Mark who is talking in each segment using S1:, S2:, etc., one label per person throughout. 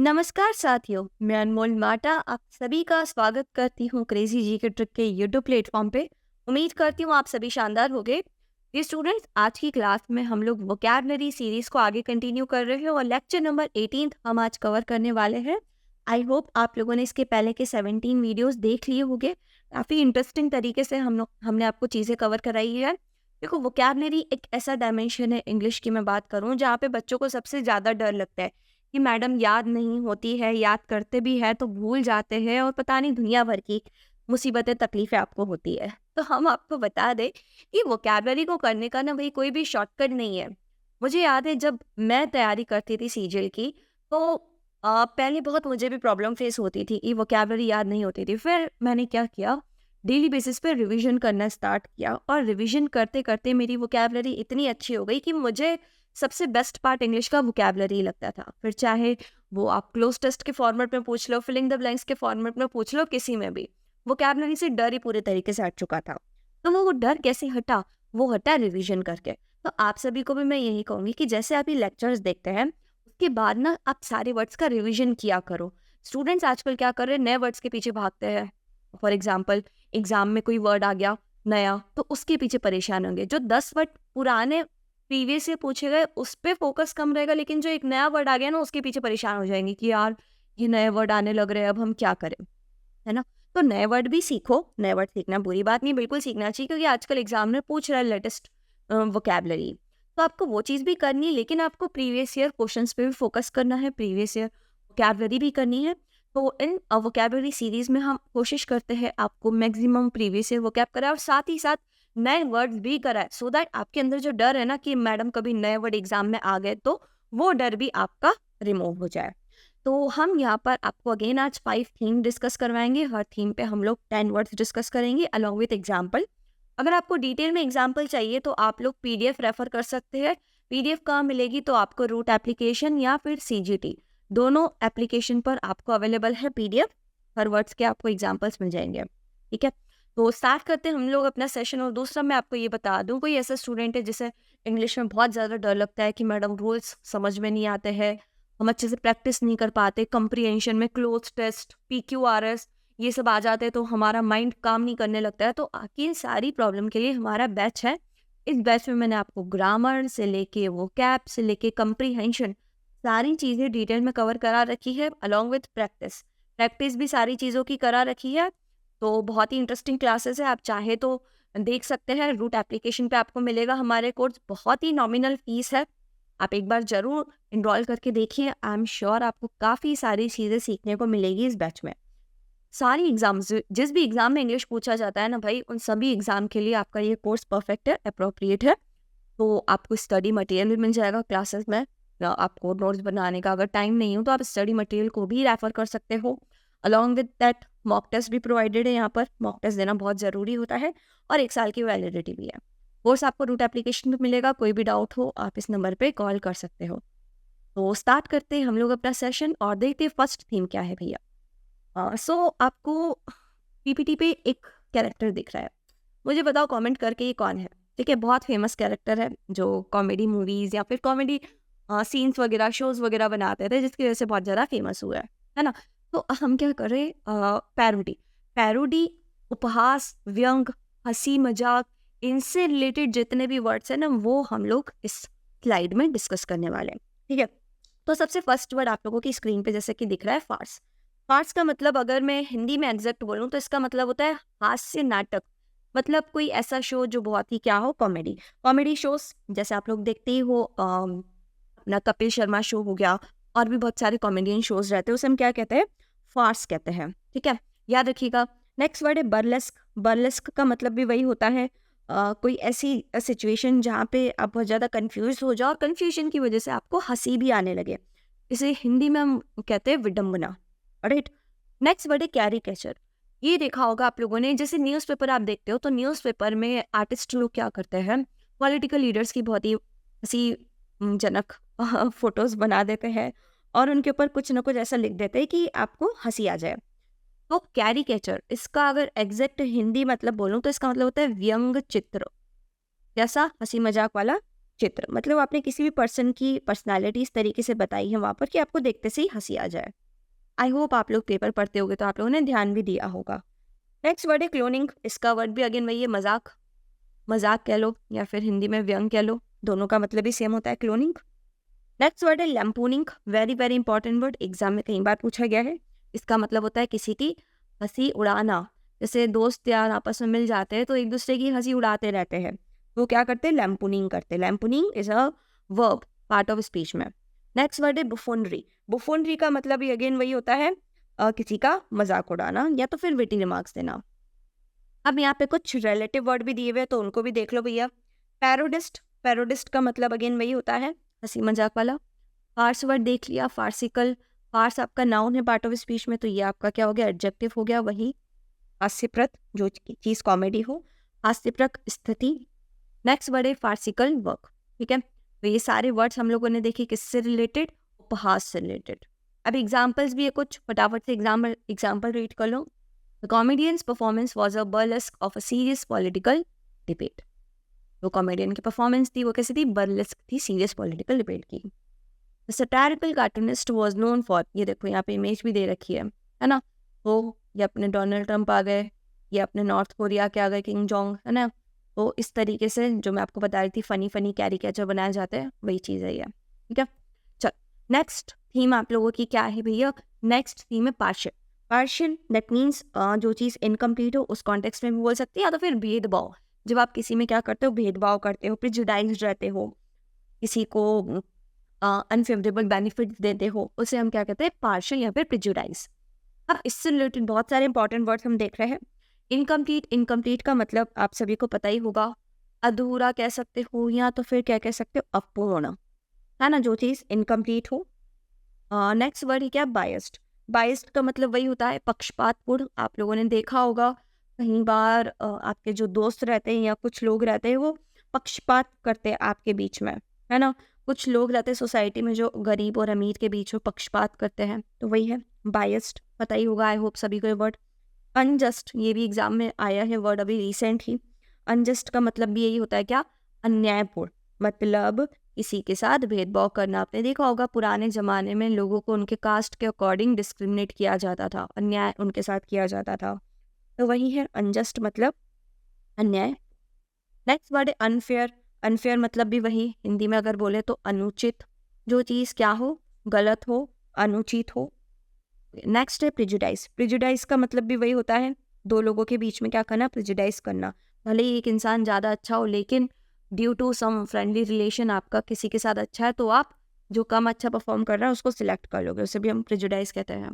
S1: नमस्कार साथियों, मैं अनमोल माटा आप सभी का स्वागत करती हूँ क्रेजी जी के ट्रिक के यूट्यूब प्लेटफॉर्म पे। उम्मीद करती हूँ आप सभी शानदार होंगे। ये स्टूडेंट्स, आज की क्लास में हम लोग वोकैबुलरी सीरीज को आगे कंटिन्यू कर रहे हैं और लेक्चर नंबर 18 हम आज कवर करने वाले हैं। आई होप आप लोगों ने इसके पहले के 17 वीडियोस देख लिए होंगे। काफ़ी इंटरेस्टिंग तरीके से हमने आपको चीज़ें कवर कराई है। देखो, वोकैबुलरी एक ऐसा डायमेंशन है इंग्लिश की मैं बात करूँ जहाँ पे बच्चों को सबसे ज़्यादा डर लगता है कि मैडम याद नहीं होती है, याद करते भी हैं तो भूल जाते हैं और पता नहीं दुनिया भर की मुसीबतें तकलीफ़ें आपको होती है। तो हम आपको बता दें कि वोकैबुलरी को करने का ना भई कोई भी शॉर्टकट नहीं है। मुझे याद है जब मैं तैयारी करती थी सीजीएल की, तो पहले बहुत मुझे भी प्रॉब्लम फेस होती थी कि वोकैबुलरी याद नहीं होती थी। फिर मैंने क्या किया, डेली बेसिस पे रिवीजन करना स्टार्ट किया और रिवीजन करते-करते मेरी वोकैबुलरी इतनी अच्छी हो गई कि मुझे सबसे बेस्ट पार्ट इंग्लिश का वोकैबुलरी लगता था। फिर चाहे वो आप क्लोज टेस्ट के फॉर्मेट में पूछ लो, फिलिंग द ब्लैंक्स के फॉर्मेट में पूछ लो, किसी में भी वोकैबुलरी से डर ही पूरे तरीके से हट चुका था। तो वो डर कैसे हटा? वो हटा रिवीजन करके। तो आप सभी को भी मैं यही कहूँगी कि जैसे आप ये लेक्चर्स देखते हैं, उसके बाद ना आप सारे वर्ड्स का रिवीजन किया करो। स्टूडेंट्स आजकल क्या कर रहे हैं, नए वर्ड्स के पीछे भागते हैं। फॉर एग्जाम्पल, एग्जाम में कोई वर्ड आ गया नया, तो उसके पीछे परेशान होंगे। जो 10 वर्ड पुराने प्रीवियस से पूछे गए उस पे फोकस कम रहेगा, लेकिन जो एक नया वर्ड आ गया ना उसके पीछे परेशान हो जाएंगे कि यार ये नए वर्ड आने लग रहे हैं, अब हम क्या करें, है ना। तो नए वर्ड भी सीखो, नए वर्ड सीखना बुरी बात नहीं, बिल्कुल सीखना चाहिए क्योंकि आजकल एग्जाम में पूछ रहा है लेटेस्ट वोकैबुलरी। तो आपको वो चीज़ भी करनी है, लेकिन आपको प्रीवियस ईयर क्वेश्चंस पे भी फोकस करना है, प्रीवियस ईयर वोकैबुलरी भी करनी है। तो इन वोकैबुलरी सीरीज में हम कोशिश करते हैं आपको मैक्सिमम प्रीवियस ईयर वोकैब कराए और साथ ही साथ नए वर्ड्स भी कराए, सो दैट आपके अंदर जो डर है ना कि मैडम कभी नए वर्ड एग्जाम में आ गए, तो वो डर भी आपका रिमूव हो जाए। तो हम यहाँ पर आपको अगेन आज 5 थीम डिस्कस करवाएंगे। हर थीम पे हम लोग 10 वर्ड्स डिस्कस करेंगे अलॉन्ग विथ एग्जाम्पल। अगर आपको डिटेल में एग्जाम्पल चाहिए तो आप लोग पीडीएफ रेफर कर सकते हैं। पीडीएफ कहाँ मिलेगी? तो आपको रूट एप्लीकेशन या फिर सीजीटी, दोनों एप्लीकेशन पर आपको अवेलेबल है पीडीएफ। हर वर्ड्स के आपको एग्जाम्पल्स मिल जाएंगे, ठीक है। तो स्टार्ट करते हैं हम लोग अपना सेशन। और दूसरा मैं आपको ये बता दूं, कोई ऐसा स्टूडेंट है जिसे इंग्लिश में बहुत ज़्यादा डर लगता है कि मैडम रूल्स समझ में नहीं आते हैं, हम अच्छे से प्रैक्टिस नहीं कर पाते, कंप्रीहेंशन में क्लोज टेस्ट, पीक्यूआरएस ये सब आ जाते हैं तो हमारा माइंड काम नहीं करने लगता है, तो आपकी इन सारी प्रॉब्लम के लिए हमारा बैच है। इस बैच में मैंने आपको ग्रामर से लेके वोकैब से लेके कंप्रीहेंशन सारी चीज़ें डिटेल में कवर करा रखी है अलॉन्ग विथ प्रैक्टिस। प्रैक्टिस भी सारी चीज़ों की करा रखी है। तो बहुत ही इंटरेस्टिंग क्लासेस है, आप चाहे तो देख सकते हैं। रूट एप्लीकेशन पे आपको मिलेगा हमारे कोर्स, बहुत ही नॉमिनल फीस है। आप एक बार ज़रूर इनरोल करके देखिए, आई एम श्योर आपको काफ़ी सारी चीज़ें सीखने को मिलेगी इस बैच में। सारी एग्ज़ाम्स, जिस भी एग्ज़ाम में इंग्लिश पूछा जाता है ना भाई, उन सभी एग्ज़ाम के लिए आपका ये कोर्स परफेक्ट है, अप्रोप्रिएट है। तो आपको स्टडी मटेरियल भी मिल जाएगा क्लासेस में। आपको नोट्स बनाने का अगर टाइम नहीं हो तो आप स्टडी मटेरियल को भी रेफर कर सकते हो। Along with that mock test भी प्रोवाइडेड है यहाँ पर। मॉक टेस्ट देना बहुत ज़रूरी होता है और 1 साल की वैलिडिटी भी है। कोर्स आपको रूट एप्लीकेशन पे मिलेगा। कोई भी डाउट हो आप इस नंबर पे कॉल कर सकते हो। तो स्टार्ट करते हैं हम लोग अपना सेशन और देखते हैं फर्स्ट थीम क्या है भैया। सो आपको पीपीटी पे एक कैरेक्टर दिख रहा है, मुझे बताओ कमेंट करके ये कौन है। ठीक है, बहुत फेमस कैरेक्टर है जो कॉमेडी मूवीज़ या फिर कॉमेडी सीन्स वगैरह शोज़ वगैरह बनाते थे, जिसकी वजह से बहुत ज़्यादा फेमस हुआ है ना। तो हम क्या कर रहे हैं, पैरोडी। पैरोडी, उपहास, व्यंग, हंसी मजाक, इनसे रिलेटेड जितने भी वर्ड्स हैं ना, वो हम लोग इस स्लाइड में डिस्कस करने वाले हैं, ठीक है। तो सबसे फर्स्ट वर्ड आप लोगों की स्क्रीन पे जैसे कि दिख रहा है, फार्स। फार्स का मतलब अगर मैं हिंदी में एग्जैक्ट बोलूँ तो इसका मतलब होता है हास्य नाटक। मतलब कोई ऐसा शो जो बहुत ही क्या हो, कॉमेडी। कॉमेडी शोज जैसे आप लोग देखते ही हो, अपना कपिल शर्मा शो हो गया, और भी बहुत सारे कॉमेडियन शोज रहते हैं, उसे हम क्या कहते हैं, फार्स कहते हैं, ठीक है, याद रखिएगा। नेक्स्ट वर्ड है बर्लेस्क। बर्लेस्क का मतलब भी वही होता है, कोई ऐसी सिचुएशन जहाँ पे आप बहुत ज़्यादा कंफ्यूज हो जाओ और कन्फ्यूजन की वजह से आपको हंसी भी आने लगे, इसे हिंदी में हम कहते हैं विडम्बना, राइट। नेक्स्ट वर्ड है कैरिकेचर। ये देखा होगा आप लोगों ने, जैसे न्यूज़पेपर आप देखते हो तो न्यूज़पेपर में आर्टिस्ट लोग क्या करते हैं, पॉलिटिकल लीडर्स की बहुत ही हंसी जनक फोटोज बना देते हैं और उनके ऊपर कुछ ना कुछ ऐसा लिख देते हैं कि आपको हंसी आ जाए। तो कैरिकेचर, इसका अगर एग्जैक्ट हिंदी मतलब बोलूँ तो इसका मतलब होता है व्यंग चित्र, जैसा हंसी मजाक वाला चित्र मतलब आपने किसी भी पर्सन की पर्सनालिटी इस तरीके से बताई है वहाँ पर कि आपको देखते से ही हंसी आ जाए। आई होप आप लोग पेपर पढ़ते होगे तो आप लोगों ने ध्यान भी दिया होगा। नेक्स्ट वर्ड है क्लोनिंग। इसका वर्ड भी अगेन वही है, मजाक, मजाक कह लो या फिर हिंदी में व्यंग कह लो, दोनों का मतलब ही सेम होता है, क्लोनिंग। नेक्स्ट वर्ड है lampooning. Very very important word, exam में कई बार पूछा गया है। इसका मतलब होता है किसी की हंसी उड़ाना। जैसे दोस्त यार आपस में मिल जाते हैं तो एक दूसरे की हंसी उड़ाते रहते हैं, वो क्या करते हैं, लैम्पूनिंग करते हैं। Lampooning is a verb, part of speech में। नेक्स्ट वर्ड है बुफोनरी। बुफोनरी का मतलब भी अगेन वही होता है, किसी का मजाक उड़ाना या तो फिर विटी रिमार्क्स देना। अब यहाँ पे कुछ रिलेटिव वर्ड भी दिए हुए हैं तो उनको भी देख लो भैया। पैरोडिस्ट, पैरोडिस्ट का मतलब अगेन वही होता है, हंसी मजाक वाला। फार्स वर्ड देख लिया, फार्सिकल। फार्स आपका नाउन है पार्ट ऑफ स्पीच में, तो ये आपका क्या हो गया, एडजेक्टिव हो गया। वही हास्यप्रद, जो चीज़ कॉमेडी हो, हास्यप्रद स्थिति। नेक्स्ट वर्ड है फार्सिकल वर्क। ठीक है, तो ये सारे वर्ड्स हम लोगों ने देखे किससे रिलेटेड, उपहास से रिलेटेड। अब एग्जाम्पल्स भी है कुछ, फटाफट से एग्जाम्पल रीड कर लो। The comedian's performance was a burlesque of a serious political debate. जो कॉमेडियन की परफॉर्मेंस थी वो कैसी थी, बर्लेस्क थी, सीरियस पॉलिटिकल डिबेट की। The satirical cartoonist was known for, ये देखो यहाँ पे इमेज भी दे रखी है ना, तो ये अपने डोनाल्ड ट्रंप आ गए, ये अपने नॉर्थ कोरिया के आ गए किंग जोंग, है ना। तो इस तरीके से जो मैं आपको बता रही थी फनी फनी कैरिकेचर बनाए जाते हैं, वही चीज़ है ये। ठीक है, चल नेक्स्ट थीम आप लोगों की क्या है भैया, नेक्स्ट थीम है पार्शियल। पार्शियल दैट मीन्स जो चीज़ इनकम्प्लीट हो उस कॉन्टेक्स्ट में भी बोल सकते हैं, या तो फिर भेदभाव, जब आप किसी में क्या करते हो, भेदभाव करते हो, प्रिजुडाइज्ड रहते हो, किसी को अनफेवरेबल बेनिफिट देते हो, उसे हम क्या कहते हैं, पार्शियल या फिर प्रिजुडाइज। अब इससे रिलेटेड बहुत सारे इंपॉर्टेंट वर्ड्स हम देख रहे हैं। इनकम्प्लीट, इनकम्प्लीट का मतलब आप सभी को पता ही होगा, अधूरा कह सकते हो या तो फिर क्या कह सकते हो, अपूर्ण, है ना, जो चीज़ इनकम्प्लीट हो। नेक्स्ट वर्ड है क्या, बायस्ड। बायस्ड का मतलब वही होता है पक्षपातपूर्ण। आप लोगों ने देखा होगा कई बार आपके जो दोस्त रहते हैं या कुछ लोग रहते हैं वो पक्षपात करते हैं आपके बीच में, है ना। कुछ लोग रहते हैं सोसाइटी में जो गरीब और अमीर के बीच में पक्षपात करते हैं, तो वही है बायस्ड, पता ही होगा आई होप सभी को ये वर्ड। अनजस्ट, ये भी एग्जाम में आया है वर्ड अभी रिसेंट ही। अनजस्ट का मतलब भी यही होता है क्या, अन्यायपूर्ण, मतलब किसी के साथ भेदभाव करना। आपने देखा होगा पुराने ज़माने में लोगों को उनके कास्ट के अकॉर्डिंग डिस्क्रिमिनेट किया जाता था, अन्याय उनके साथ किया जाता था, तो वही है अनजस्ट मतलब अन्याय। नेक्स्ट वर्ड है अनफेयर। अनफेयर मतलब भी वही, हिंदी में अगर बोले तो अनुचित, जो चीज़ क्या हो, गलत हो, अनुचित हो। नेक्स्ट है प्रिजुडाइज। प्रिजुडाइज का मतलब भी वही होता है, दो लोगों के बीच में क्या करना, प्रिजुडाइज करना। भले ही एक इंसान ज़्यादा अच्छा हो लेकिन due to some friendly relation आपका किसी के साथ अच्छा है, तो आप जो कम अच्छा परफॉर्म कर रहा है उसको सिलेक्ट कर लोगे, उसे भी हम प्रिजुडाइज कहते हैं।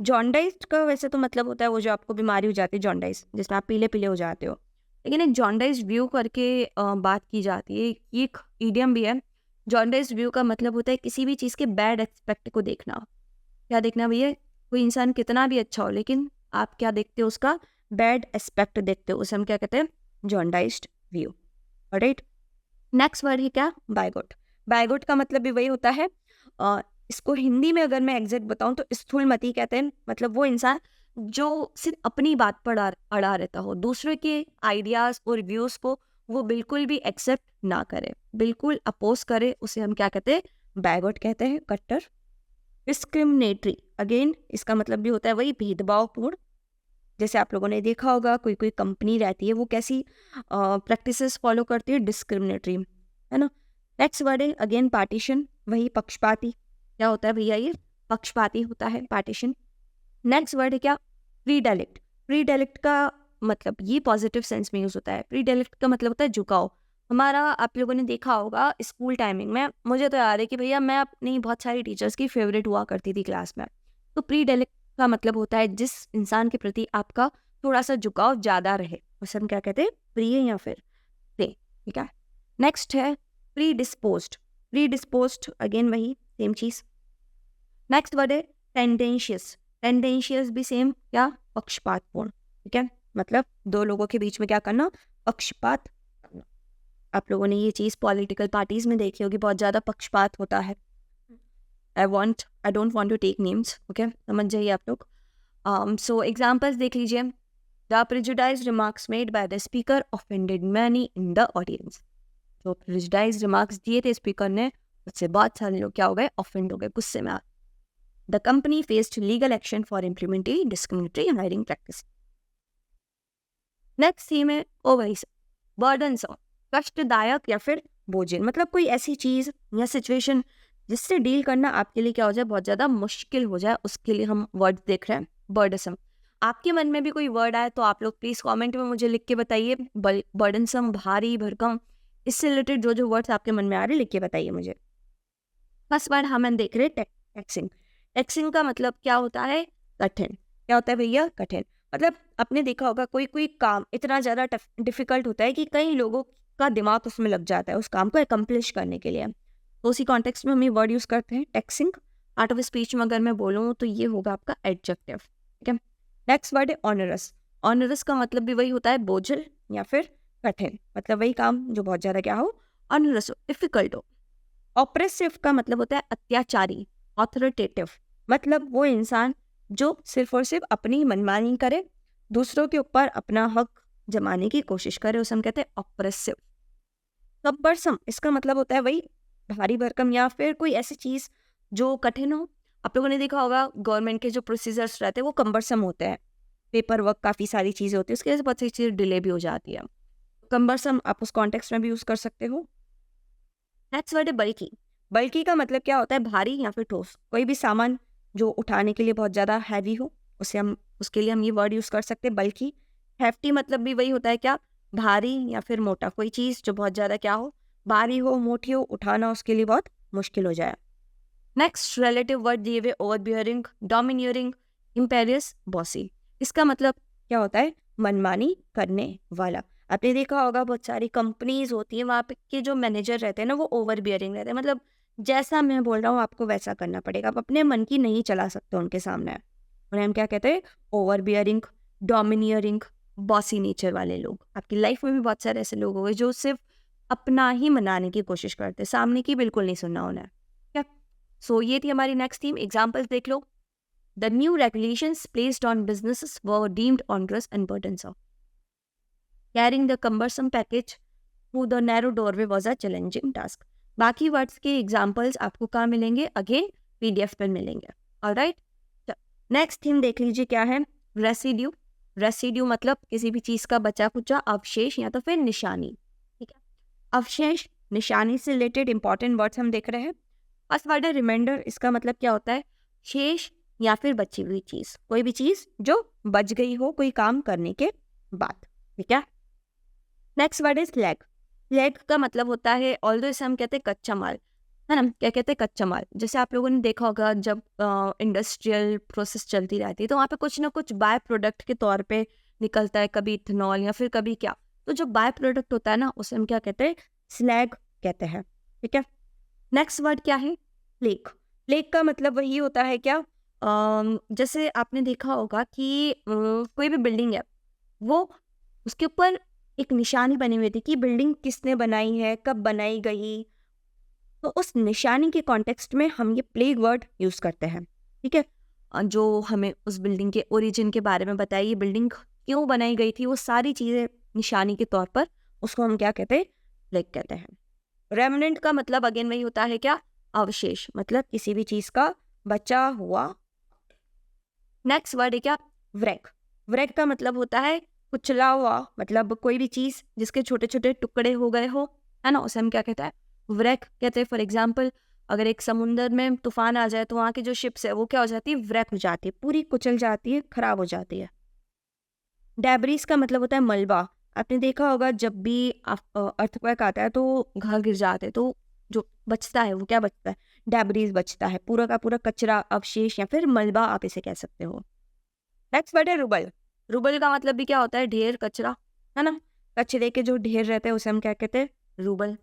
S1: जॉन्डाइज का वैसे तो मतलब होता है वो जो आपको बीमारी हो जाती है जॉन्डाइज, जिसमें आप पीले पीले हो जाते हो, लेकिन एक जॉन्डाइज व्यू करके बात की जाती है, ये एक ईडियम भी है। जॉन्डाइज व्यू का मतलब होता है किसी भी चीज़ के बैड एक्सपेक्ट को देखना। क्या देखना भैया, कोई इंसान कितना भी अच्छा हो लेकिन आप क्या देखते हो, उसका बैड एस्पेक्ट देखते हो, उसे हम क्या कहते हैं, जॉन्डाइज्ड व्यू। राइट, नेक्स्ट वर्ड है क्या, बायगॉट। बायगॉट का मतलब भी वही होता है, इसको हिंदी में अगर मैं एग्जैक्ट बताऊं तो स्थूलमति कहते हैं, मतलब वो इंसान जो सिर्फ अपनी बात पर अड़ा रहता हो, दूसरे के आइडियाज और व्यूज को वो बिल्कुल भी एक्सेप्ट ना करे, बिल्कुल अपोज करे, उसे हम क्या कहते हैं, बायगॉट कहते हैं, कट्टर। डिस्क्रिमिनेटरी, अगेन इसका मतलब भी होता है वही, भेदभावपूर्ण। जैसे आप लोगों ने देखा होगा कोई कोई कंपनी रहती है वो कैसी प्रैक्टिसेस फॉलो करती है, डिस्क्रिमिनेटरी, है ना। नेक्स्ट वर्ड है अगेन पार्टीशन, वही पक्षपाती। क्या होता है भैया, ये पक्षपाती होता है, पार्टीशन। नेक्स्ट वर्ड है क्या, प्रीडेलिक्ट। प्रीडेलिक्ट का मतलब ये पॉजिटिव सेंस में यूज होता है। प्रीडेलिक्ट का मतलब होता है झुकाव। हमारा आप लोगों ने देखा होगा स्कूल टाइमिंग में, मुझे तो याद है कि भैया मैं अपनी बहुत सारी टीचर्स की फेवरेट हुआ करती थी क्लास में। तो प्रीडेलिक्ट का मतलब होता है जिस इंसान के प्रति आपका थोड़ा सा झुकाव ज़्यादा रहे, उसे हम क्या कहते हैं, प्रिय या फिर प्रिय। ठीक है, नेक्स्ट है pre disposed. Pre disposed again वही सेम चीज़। नेक्स्ट वर्ड है टेंडेंशियस। टेंडेंशियस भी सेम, क्या, पक्षपातपूर्ण। ठीक है, मतलब दो लोगों के बीच में क्या करना, पक्षपात करना। आप लोगों ने ये चीज़ पॉलिटिकल पार्टीज में देखी होगी, बहुत ज़्यादा पक्षपात होता है। I don't want to take names, okay, समझ जाइए आप लोग। सो एग्जाम्पल्स देख लीजिए। The prejudiced remarks made by the speaker offended many in the audience. जो प्रेजुडाइज रिमार्क्स दिए थे स्पीकर ने, उससे बहुत सारे लोग क्या हो गए, ऑफेंड हो गए, गुस्से में आ। The company faced legal action for implementing discriminatory hiring practice. Next theme है ओवरइज, बर्डनसम, कष्टदायक या फिर बोझिल, मतलब कोई ऐसी चीज या सिचुएशन जिससे डील करना आपके लिए क्या हो जाए, बहुत ज्यादा मुश्किल हो जाए, उसके लिए हम वर्ड देख रहे हैं बर्डनसम। आपके मन में भी कोई वर्ड आए तो आप लोग प्लीज कमेंट में मुझे लिख के बताइए। बर्डनसम, भारी भरकम, इससे रिलेटेड जो जो वर्ड्स आपके मन में आ रहे लिख के बताइए मुझे। फर्स्ट वर्ड हम देख रहे हैं टैक्सिंग। टैक्सिंग का मतलब क्या होता है, कठिन। क्या होता है भैया, कठिन। मतलब आपने देखा होगा कोई कोई काम इतना ज़्यादा डिफिकल्ट होता है कि कई लोगों का दिमाग उसमें लग जाता है उस काम को एकम्प्लिश करने के लिए। तो उसी कॉन्टेक्स्ट में हम ये वर्ड यूज़ करते हैं टैक्सिंग। पार्ट ऑफ स्पीच में अगर मैं बोलूँ तो ये होगा आपका एडजेक्टिव। ठीक है। नेक्स्ट वर्ड है ऑनरस। ऑनरस का मतलब भी वही होता है बोझिल या फिर कठिन, मतलब वही काम जो बहुत ज़्यादा क्या हो, ऑनरस हो, डिफिकल्ट हो। ऑप्रेसिव का मतलब होता है अत्याचारी, ऑथोरिटेटिव, मतलब वो इंसान जो सिर्फ और सिर्फ अपनी मनमानी करे, दूसरों के ऊपर अपना हक जमाने की कोशिश करे, उसे हम कहते हैं ऑप्रेसिव। कम्बरसम, इसका मतलब होता है वही भारी भरकम या फिर कोई ऐसी चीज जो कठिन हो। आप लोगों ने देखा होगा गवर्नमेंट के जो प्रोसीजर्स रहते हैं वो कम्बरसम होते हैं, पेपर वर्क, काफी सारी चीजें होती है, उसकी वजह से बहुत सारी चीजें डिले भी हो जाती है। कम्बरसम आप उस कॉन्टेक्स्ट में भी यूज कर सकते हो। नेक्स्ट वर्ड है बल्कि। बल्कि का मतलब क्या होता है, भारी या फिर ठोस, कोई भी सामान जो उठाने के लिए बहुत ज़्यादा हैवी हो, उसके लिए हम ये वर्ड यूज़ कर सकते हैं बल्कि। हैफ्टी मतलब भी वही होता है क्या, भारी या फिर मोटा, कोई चीज़ जो बहुत ज़्यादा क्या हो, भारी हो, मोटी हो, उठाना उसके लिए बहुत मुश्किल हो जाए। नेक्स्ट रिलेटिव वर्ड दिए हुए ओवरबियरिंग, डोमिनियरिंग, इम्पेरियस, बॉसी। इसका मतलब क्या होता है, मनमानी करने वाला। आपने देखा होगा बहुत सारी कंपनीज होती हैं, वहाँ पे के जो मैनेजर रहते हैं ना वो ओवर बियरिंग रहते हैं, मतलब जैसा मैं बोल रहा हूँ आपको वैसा करना पड़ेगा, आप अपने मन की नहीं चला सकते उनके सामने। उन्हें हम क्या कहते हैं, over bearing, domineering, bossy nature वाले लोग। आपकी लाइफ में भी बहुत सारे ऐसे लोग होंगे जो सिर्फ अपना ही मनाने की कोशिश करते हैं, सामने की बिल्कुल नहीं सुनना उन्हें। क्या सो ये थी हमारी नेक्स्ट थीम। एग्जाम्पल्स देख लो। The new regulations placed on businesses were deemed onerous and burdensome. Carrying the cumbersome package through the narrow doorway was a challenging task. बाकी वर्ड्स के एग्जाम्पल्स आपको कहाँ मिलेंगे, अगेन पीडीएफ पर मिलेंगे। ऑलराइट, नेक्स्ट थीम देख लीजिए क्या है, रेसिड्यू। रेसिड्यू मतलब किसी भी चीज का बचा कुचा अवशेष या तो फिर निशानी। ठीक है, अवशेष, निशानी से रिलेटेड इंपॉर्टेंट वर्ड्स हम देख रहे हैं। फर्स्ट वर्ड है रिमाइंडर। इसका मतलब क्या होता है, शेष या फिर बची हुई चीज, कोई भी चीज जो बच गई हो कोई काम करने के बाद। ठीक है। Next word is slag. Slag का मतलब होता है, ऑल्दो इसे हम कहते हैं कच्चा माल, है ना, क्या कहते हैं, कच्चा माल। जैसे आप लोगों ने देखा होगा जब इंडस्ट्रियल प्रोसेस चलती रहती है तो वहाँ पे कुछ ना कुछ बाय प्रोडक्ट के तौर पे निकलता है, कभी इथेनॉल या फिर कभी क्या। तो जो बाय प्रोडक्ट होता है ना उसे हम क्या कहते हैं, स्लैग कहते हैं। ठीक है। नेक्स्ट वर्ड क्या है, प्लेग। प्लेग का मतलब वही होता है क्या, जैसे आपने देखा होगा कि कोई भी बिल्डिंग है, वो उसके ऊपर एक निशानी बनी हुई थी कि बिल्डिंग किसने बनाई है, कब बनाई गई। तो उस निशानी के कॉन्टेक्स्ट में हम ये प्लेग वर्ड यूज करते हैं। ठीक है, जो हमें उस बिल्डिंग के ओरिजिन के बारे में बताई, ये बिल्डिंग क्यों बनाई गई थी, वो सारी चीजें निशानी के तौर पर, उसको हम क्या कहते हैं, प्लेग कहते हैं। रेमनेंट का मतलब अगेन वही होता है क्या, अवशेष, मतलब किसी भी चीज का बचा हुआ। नेक्स्ट वर्ड है क्या, व्रेक। व्रेक का मतलब होता है कुचला हुआ, मतलब कोई भी चीज जिसके छोटे छोटे टुकड़े हो गए हो, है ना, उसे हम क्या कहते हैं, व्रेक कहते हैं। फॉर एग्जाम्पल, अगर एक समुंदर में तूफान आ जाए तो वहाँ की जो शिप्स है वो क्या हो जाती है, व्रेक हो जाती है, पूरी कुचल जाती है, खराब हो जाती है। डेब्रिस का मतलब होता है मलबा। आपने देखा होगा जब भी अर्थक्वेक आता है तो घर गिर जाते हैं, तो जो बचता है वो क्या बचता है, डेब्रिस बचता है, पूरा का पूरा कचरा, अवशेष या फिर मलबा आप इसे कह सकते हो। नेक्स्ट वर्ड है रुबल। रुबल का मतलब भी क्या होता है, ढेर, कचरा, है ना, कचरे के जो ढेर रहते हैं उसे हम क्या कहते हैं, रुबल।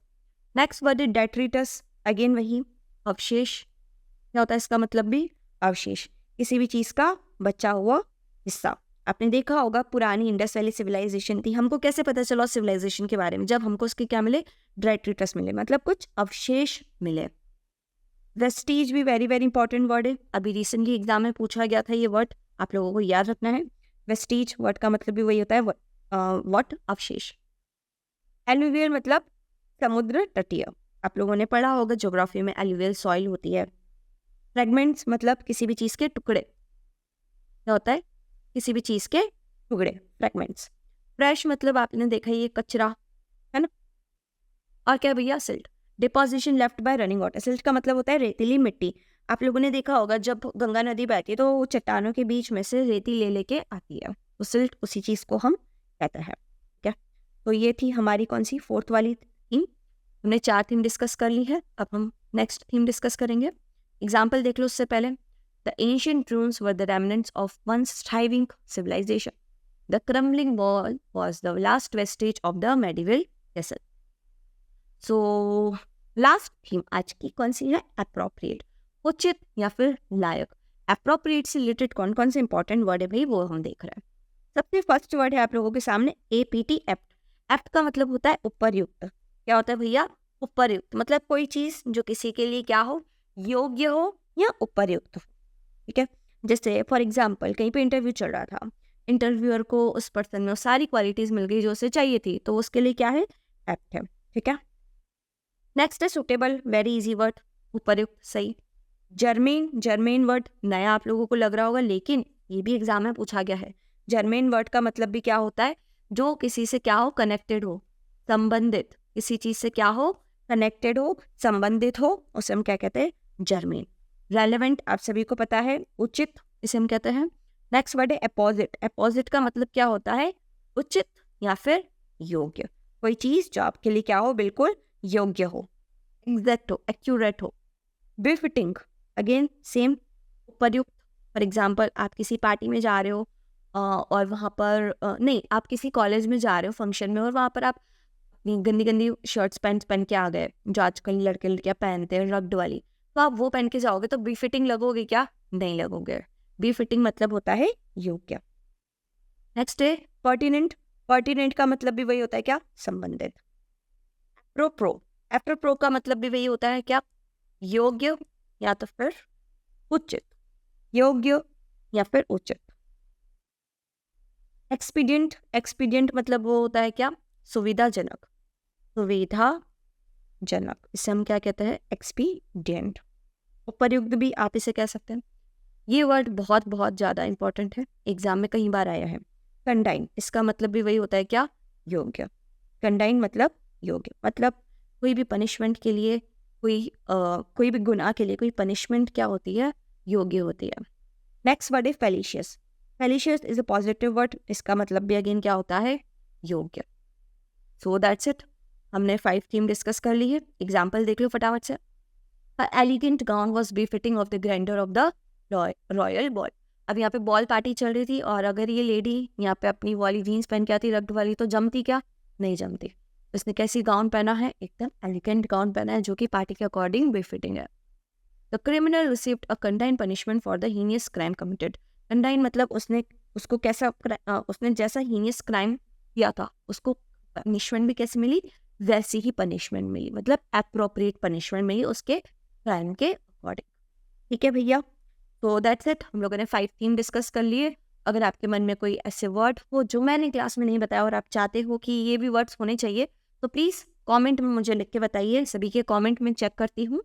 S1: नेक्स्ट वर्ड है डेट्रिटस। अगेन वही, अवशेष। क्या होता है इसका मतलब भी, अवशेष, किसी भी चीज का बचा हुआ हिस्सा। आपने देखा होगा पुरानी इंडस वैली सिविलाइजेशन थी, हमको कैसे पता चला सिविलाइजेशन के बारे में, जब हमको उसके क्या मिले, डेट्रिटस मिले, मतलब कुछ अवशेष मिले। वेस्टीज भी वेरी वेरी इंपॉर्टेंट वर्ड है, अभी रिसेंटली एग्जाम में पूछा गया था ये वर्ड, आप लोगों को याद रखना है। वेस्टीज वर्ड का मतलब भी वही होता है, व्हाट, अवशेष। एलुवियल मतलब समुद्र तटीय, आप लोगों ने पढ़ा होगा ज्योग्राफी में, एलुवियल सॉइल होती है। फ्रेगमेंट्स मतलब किसी भी चीज़ के टुकड़े, क्या होता है, किसी भी चीज़ के टुकड़े, फ्रेगमेंट्स। फ्रेश मतलब आपने देखा ये कचरा है ना। और क्या भैया, silt, deposition left by running water. Silt का मतलब होता है रेतीली मिट्टी। आप लोगों ने देखा होगा जब गंगा नदी बहती है तो वो चट्टानों के बीच में से रेती ले लेके आती है, तो सिल्ट उसी चीज़ को हम कहते हैं। क्या, तो ये थी हमारी कौन सी, फोर्थ वाली थीम। हमने 4 थीम डिस्कस कर ली है, अब हम नेक्स्ट थीम डिस्कस करेंगे। एग्जाम्पल देख लो उससे पहले। The ancient runes were the remnants of once thriving civilisation. The crumbling wall was the last vestige of the medieval castle. So last theme आज की कौन सी है, एप्रोप्रिएट, उचित या फिर लायक। एप्रोप्रिएट से रिलेटेड कौन कौन से इंपॉर्टेंट वर्ड है भाई वो हम देख रहे हैं। सबसे फर्स्ट वर्ड है आप लोगों के सामने APT, एप्ट। एप्ट का मतलब होता है उपरयुक्त। क्या होता है भैया, उपरयुक्त, मतलब कोई चीज जो किसी के लिए क्या हो, योग्य हो या उपरयुक्त हो। ठीक है, जैसे फॉर एग्जाम्पल कहीं पे इंटरव्यू चल रहा था, इंटरव्यूअर को उस पर्सन में सारी क्वालिटीज मिल गई जो उसे चाहिए थी, तो उसके लिए क्या है, एप्ट है। ठीक है, नेक्स्ट है सुटेबल, वेरी इजी वर्ड, उपरयुक्त, सही। जर्मेन, जर्मेन वर्ड नया आप लोगों को लग रहा होगा, लेकिन ये भी एग्जाम में पूछा गया है। जर्मेन वर्ड का मतलब भी क्या होता है, जो किसी से क्या हो, कनेक्टेड हो, संबंधित, किसी चीज से क्या हो, कनेक्टेड हो, संबंधित हो, उसे हम क्या कहते हैं, जर्मेन। रेलेवेंट आप सभी को पता है, उचित, इसे हम कहते हैं। नेक्स्ट वर्ड है अपोजिट। अपोजिट का मतलब क्या होता है, उचित या फिर योग्य, कोई चीज जो आपके लिए क्या हो, बिल्कुल योग्य हो, एग्जैक्ट हो, एक्यूरेट हो। बिफिटिंग, अगेन सेम, उपयुक्त। फॉर एग्जाम्पल आप किसी पार्टी में जा रहे हो और वहाँ पर नहीं, आप किसी कॉलेज में जा रहे हो फंक्शन में, और वहाँ पर आप अपनी गंदी गंदी शर्ट्स पैंट्स पहन के आ गए जो आजकल लड़के लड़कियाँ पहनते हैं, रग्ड वाली, तो आप वो पहन के जाओगे तो बिफिटिंग लगोगे क्या, नहीं लगोगे। बिफिटिंग मतलब होता है योग्य। नेक्स्ट है पर्टिनेंट। पर्टिनेंट का मतलब भी वही होता है क्या, संबंधित। प्रो, आफ्टर प्रो का मतलब भी वही होता है क्या, योग्य या तो फिर उचित, योग्य या फिर उचित। एक्सपीडियंट, एक्सपीडियंट मतलब वो होता है क्या, सुविधाजनक, सुविधाजनक, इसे हम क्या कहते हैं, एक्सपीडियंट। उपयुक्त भी आप इसे कह सकते हैं। ये वर्ड बहुत बहुत ज़्यादा इंपॉर्टेंट है, एग्जाम में कई बार आया है। कंडाइन, इसका मतलब भी वही होता है क्या, योग्य। कंडाइन मतलब योग्य, मतलब कोई भी पनिशमेंट के लिए, कोई भी गुनाह के लिए कोई पनिशमेंट क्या होती है, योग्य होती है। नेक्स्ट वर्ड है फेलिशियस। फेलिशियस इज अ पॉजिटिव वर्ड, इसका मतलब भी अगेन क्या होता है, योग्य। सो दैट्स इट, हमने 5 थीम डिस्कस कर ली है। एग्जाम्पल देख लो फटाफट से। Elegant gown was befitting of the grandeur of the royal ball. अब यहाँ पे बॉल पार्टी चल रही थी, और अगर ये लेडी यहाँ पे अपनी वाली जीन्स पहन के आती रग्ड वाली, तो जमती क्या, नहीं जमती। उसने कैसी गाउन पहना है, एकदम एलिगेंट गाउन पहना है जो कि पार्टी के अकॉर्डिंग बिफिटिंग है। The criminal received a condign punishment for the heinous crime committed. Condign मतलब उसको कैसा, उसने जैसा हीनियस क्राइम किया था उसको पनिशमेंट भी कैसे मिली, वैसी ही पनिशमेंट मिली, मतलब एप्रोप्रिएट पनिशमेंट मिली उसके क्राइम के अकॉर्डिंग। ठीक है भैया, तो दैट्स इट, हम लोगों ने 5 थीम डिस्कस कर लिए। अगर आपके मन में कोई ऐसे वर्ड हो जो मैंने क्लास में नहीं बताया और आप चाहते हो कि ये भी वर्ड्स होने चाहिए, तो प्लीज़ कमेंट में मुझे लिख के बताइए, सभी के कमेंट में चेक करती हूँ।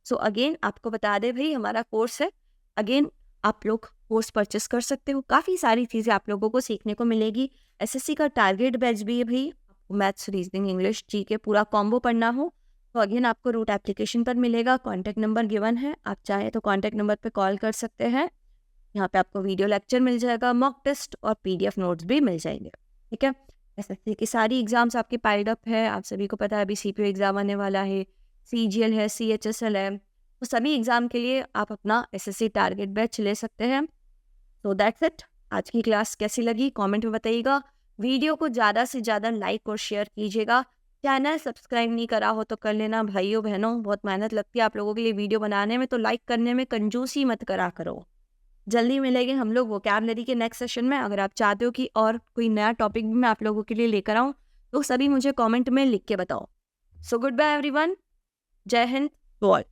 S1: सो अगेन आपको बता दें भाई, हमारा कोर्स है, अगेन आप लोग कोर्स परचेस कर सकते हो, काफ़ी सारी चीज़ें आप लोगों को सीखने को मिलेगी। SSC का टारगेट बैच भी है भाई, आपको मैथ्स, रीजनिंग, इंग्लिश, GK पूरा कॉम्बो पढ़ना हो तो अगेन आपको रूट एप्लीकेशन पर मिलेगा, कॉन्टैक्ट नंबर गिवन है, आप चाहें तो कॉन्टैक्ट नंबर पर कॉल कर सकते हैं। यहाँ पे आपको वीडियो लेक्चर मिल जाएगा, मॉक टेस्ट और PDF नोट्स भी मिल जाएंगे। ठीक है, SSC की सारी एग्जाम्स आपकी पाइल्ड अप है, आप सभी को पता है अभी CPO एग्जाम आने वाला है, CGL है, CHSL है, तो सभी एग्जाम के लिए आप अपना SSC टारगेट बैच ले सकते हैं। तो दैट्स इट, आज की क्लास कैसी लगी कमेंट में बताइएगा। वीडियो को ज़्यादा से ज़्यादा लाइक और शेयर कीजिएगा। चैनल सब्सक्राइब नहीं करा हो तो कर लेना भाइयों बहनों, बहुत मेहनत लगती है आप लोगों के लिए वीडियो बनाने में, तो लाइक करने में कंजूसी मत करा करो। जल्दी मिलेंगे हम लोग वोकैबलरी के नेक्स्ट सेशन में। अगर आप चाहते हो कि और कोई नया टॉपिक भी मैं आप लोगों के लिए लेकर आऊँ तो सभी मुझे कमेंट में लिख के बताओ। सो गुड बाय एवरीवन, जय हिंद टू ऑल।